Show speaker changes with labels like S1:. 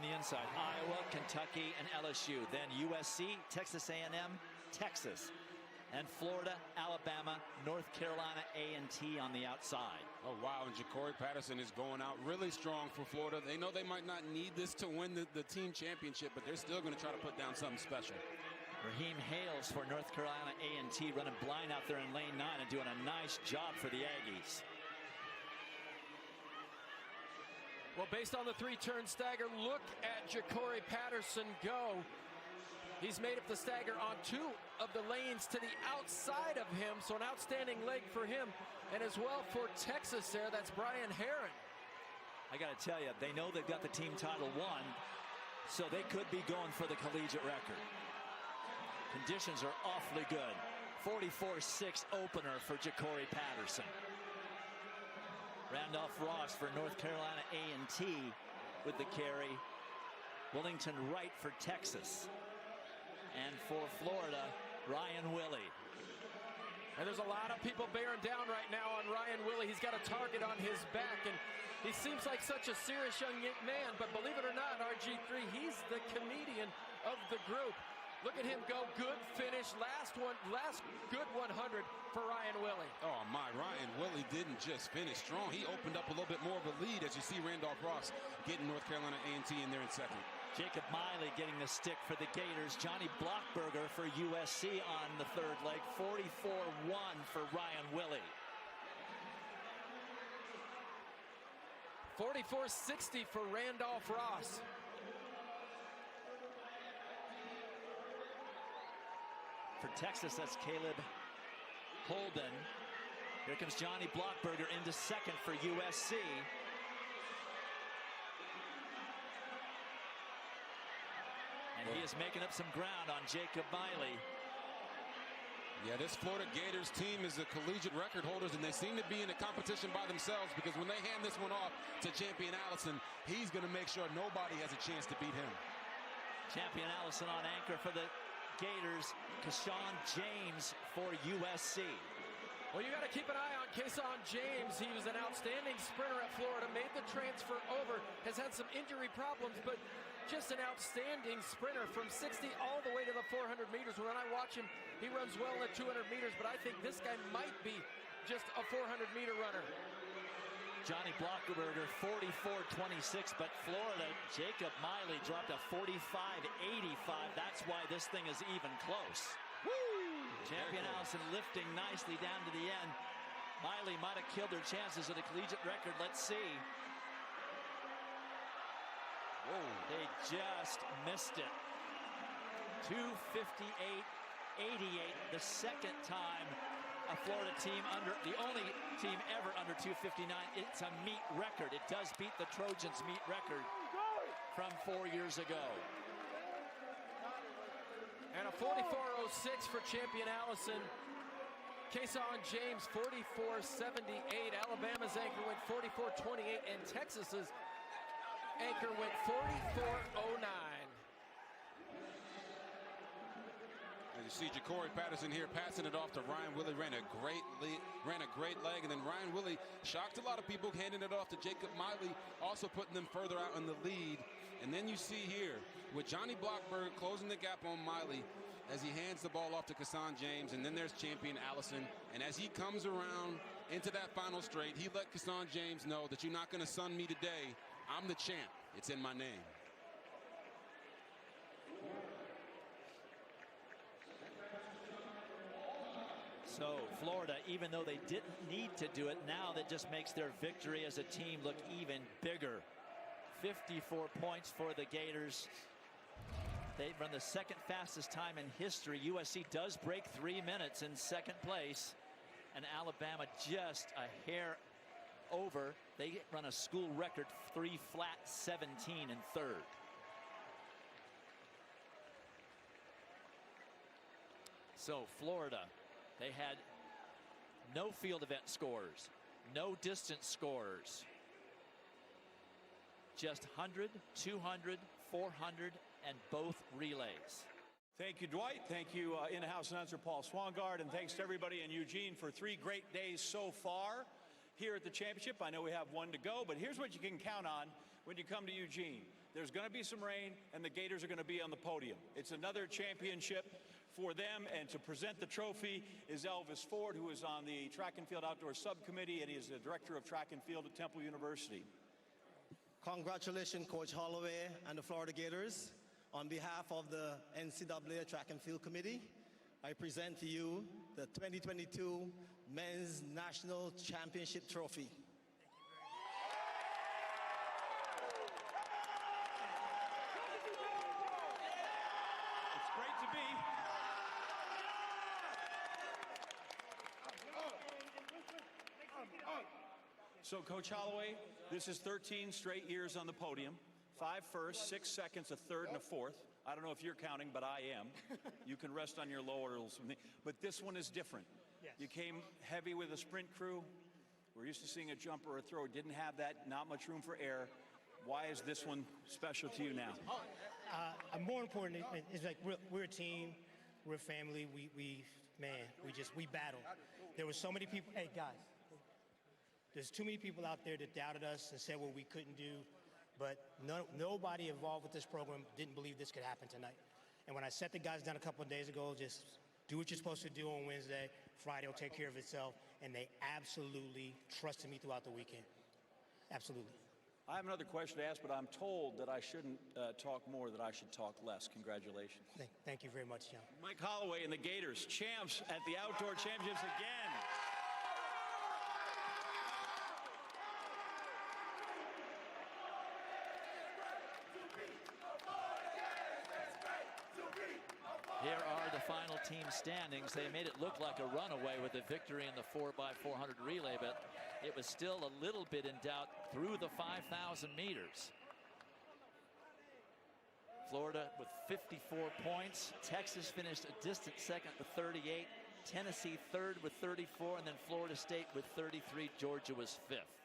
S1: the inside. Iowa, Kentucky, and LSU. Then USC, Texas A&M, Texas. And Florida, Alabama, North Carolina, A&T on the outside.
S2: Oh, wow. And Ja'Cory Patterson is going out really strong for Florida. They know they might not need this to win the team championship, but they're still going to try to put down something special.
S1: Raheem Hales for North Carolina A&T running blind out there in lane 9 and doing a nice job for the Aggies.
S3: Well, based on the 3-turn stagger, look at Ja'Cory Patterson go. He's made up the stagger on 2 of the lanes to the outside of him, so an outstanding leg for him. And as well for Texas there, that's Brian Herron.
S1: I got to tell you, they know they've got the team title won, so they could be going for the collegiate record. Conditions are awfully good. 44-6 opener for Ja'Cory Patterson. Randolph Ross for North Carolina A&T with the carry. Willington Wright for Texas. And for Florida, Ryan Willie.
S3: And there's a lot of people bearing down right now on Ryan Willie. He's got a target on his back, and he seems like such a serious young man, but believe it or not, RG3, he's the comedian of the group. Look at him go. Good finish. Last good 100 for Ryan Willie.
S2: Oh, my. Ryan Willie didn't just finish strong. He opened up a little bit more of a lead, as you see Randolph Ross getting North Carolina A&T in there in second.
S1: Jacob Miley getting the stick for the Gators. Johnny Blockberger for USC on the third leg. 44-1 for Ryan Willie.
S3: 44-60 for Randolph Ross.
S1: For Texas, that's Caleb Holden. Here comes Johnny Blockberger into second for USC. And he is making up some ground on Jacob Miley.
S2: Yeah, this Florida Gators team is the collegiate record holders, and they seem to be in a competition by themselves, because when they hand this one off to Champion Allison, he's going to make sure nobody has a chance to beat him.
S1: Champion Allison on anchor for the Gators. Kashawn James for USC.
S3: Well, you got to keep an eye on Kashawn James. He was an outstanding sprinter at Florida, made the transfer over, has had some injury problems, but just an outstanding sprinter from 60 all the way to the 400 meters. When I watch him, he runs well at 200 meters, but I think this guy might be just a 400-meter runner.
S1: Johnny Blockberger 44-26, but Florida, Jacob Miley dropped a 45-85. That's why this thing is even close.
S3: Woo!
S1: Champion Allison lifting nicely down to the end. Miley might have killed their chances at a collegiate record. Let's see. Whoa. They just missed it. 2:58.88, the second time a Florida team the only team ever under 2:59. It's a meet record. It does beat the Trojans' meet record from 4 years ago.
S3: And a 44.06 for Champion Allison. Kashawn James 44.78. Alabama's anchor went 44.28, and Texas's anchor went 44.09.
S2: And you see Ja'Cory Patterson here passing it off to Ryan Willie. Ran a great leg, and then Ryan Willie shocked a lot of people, handing it off to Jacob Miley, also putting them further out in the lead. And then you see here with Johnny Blockberger closing the gap on Miley as he hands the ball off to Kashawn James, and then there's Champion Allison. And as he comes around into that final straight, he let Kashawn James know that you're not going to sun me today. I'm the champ. It's in my name.
S1: So Florida, even though they didn't need to do it, now that just makes their victory as a team look even bigger. 54 points for the Gators. They've run the second fastest time in history. USC does break 3 minutes in second place, and Alabama just a hair over. They run a school record 3:17 in third. So Florida, they had no field event scores, no distance scores, just 100, 200, 400, and both relays.
S4: Thank you, Dwight. Thank you, in-house announcer Paul Swangard, and thanks to everybody in Eugene for 3 great days so far. here at the championship. I know we have one to go, but here's what you can count on when you come to Eugene. There's going to be some rain, and the Gators are going to be on the podium. It's another championship for them, and to present the trophy is Elvis Ford, who is on the Track and Field Outdoor Subcommittee, and he is the Director of Track and Field at Temple University.
S5: Congratulations, Coach Holloway and the Florida Gators. On behalf of the NCAA Track and Field Committee, I present to you the 2022 Men's National Championship Trophy.
S4: It's great to be. So, Coach Holloway, this is 13 straight years on the podium. 5 firsts, 6 seconds, a third, and a fourth. I don't know if you're counting, but I am. You can rest on your laurels with me. But this one is different.
S6: Yes.
S4: You came heavy with a sprint crew. We're used to seeing a jump or a throw. Didn't have that, not much room for air. Why is this one special to you now?
S6: More important, it's like we're a team, we're a family. We battle. There were so many people. Hey guys, there's too many people out there that doubted us and said what we couldn't do. But nobody involved with this program didn't believe this could happen tonight. And when I set the guys down a couple of days ago, just do what you're supposed to do on Wednesday. Friday will take care of itself. And they absolutely trusted me throughout the weekend. Absolutely.
S4: I have another question to ask, but I'm told that I shouldn't talk more, that I should talk less. Congratulations.
S6: Thank you very much, John.
S4: Mike Holloway and the Gators, champs at the Outdoor Championships again.
S1: Here are the final team standings. They made it look like a runaway with a victory in the 4x400 relay, but it was still a little bit in doubt through the 5,000 meters. Florida with 54 points. Texas finished a distant second with 38. Tennessee third with 34, and then Florida State with 33. Georgia was fifth.